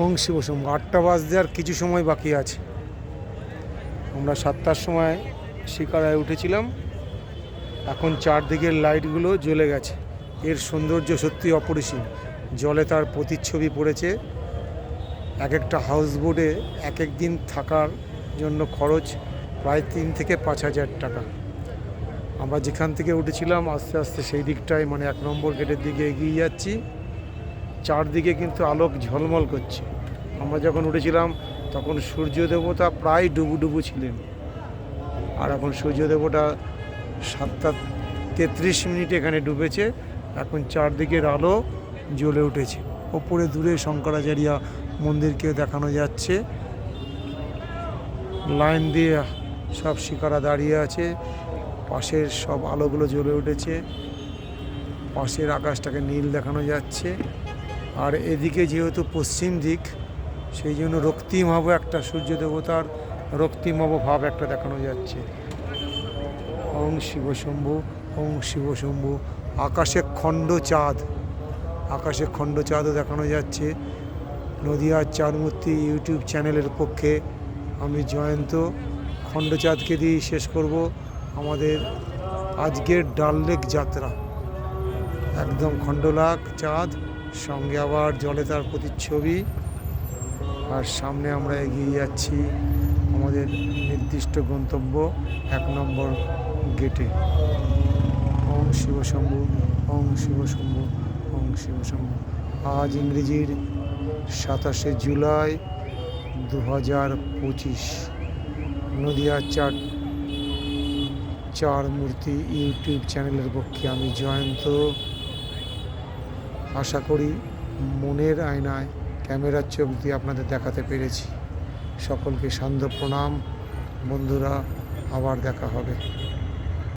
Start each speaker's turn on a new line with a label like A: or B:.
A: ওং শিব শম্ভু। 8টা বাজতে আর কিছু সময় বাকি আছে। আমরা 7টার সময় শিকারায় উঠেছিলাম, এখন চারদিকের লাইটগুলো জ্বলে গেছে। এর সৌন্দর্য সত্যি অপরিসীম। জলে তার প্রতিচ্ছবি পড়েছে। এক একটা হাউস বোটে এক এক দিন থাকার জন্য খরচ প্রায় 3 থেকে 5 হাজার টাকা। আমরা যেখান থেকে উঠেছিলাম আস্তে আস্তে সেই দিকটায় মানে 1 নম্বর গেটের দিকে এগিয়ে যাচ্ছি। চারদিকে কিন্তু আলোক ঝলমল করছে। আমরা যখন উঠেছিলাম তখন সূর্য দেবতা প্রায় ডুবু ছিলেন, আর এখন সূর্য দেবতা 7টা 33 এখানে ডুবেছে। এখন চারদিকের আলো জ্বলে উঠেছে। ওপরে দূরে শঙ্করাচার্য মন্দিরকে দেখানো যাচ্ছে। লাইন দিয়ে সব শিকারা দাঁড়িয়ে আছে, পাশের সব আলোগুলো জ্বলে উঠেছে, পাশের আকাশটাকে নীল দেখানো যাচ্ছে। আর এদিকে যেহেতু পশ্চিম দিক, সেই জন্য রক্তিমভাব একটা সূর্য দেবতার রক্তিমভাব ভাব একটা দেখানো যাচ্ছে। ওং শিব শম্ভু, ওং শিব শম্ভু। আকাশে খণ্ড চাঁদও দেখানো যাচ্ছে। নদিয়ার চারমূর্তি ইউটিউব চ্যানেলের পক্ষে আমি জয়ন্ত খণ্ডচাঁদকে দিয়ে শেষ করব আমাদের আজকের ডাল লেক যাত্রা। একদম খণ্ডলাক চাঁদ, সঙ্গে আবার জলে তার প্রতিচ্ছবি, আর সামনে আমরা এগিয়ে যাচ্ছি আমাদের নির্দিষ্ট গন্তব্য 1 নম্বর গেটে। ওং শিব শম্ভু, ওং শিব শম্ভু, ওং শিব শম্ভু। আজ ইংরেজির 27শে জুলাই 2025। নদিয়ার চার মূর্তি ইউটিউব চ্যানেলের পক্ষে আমি জয়ন্ত। আশা করি মনের আয়নায় ক্যামেরার চোখ দিয়ে আপনাদের দেখাতে পেরেছি। সকলকে সান্ধ্য প্রণাম বন্ধুরা, আবার দেখা হবে।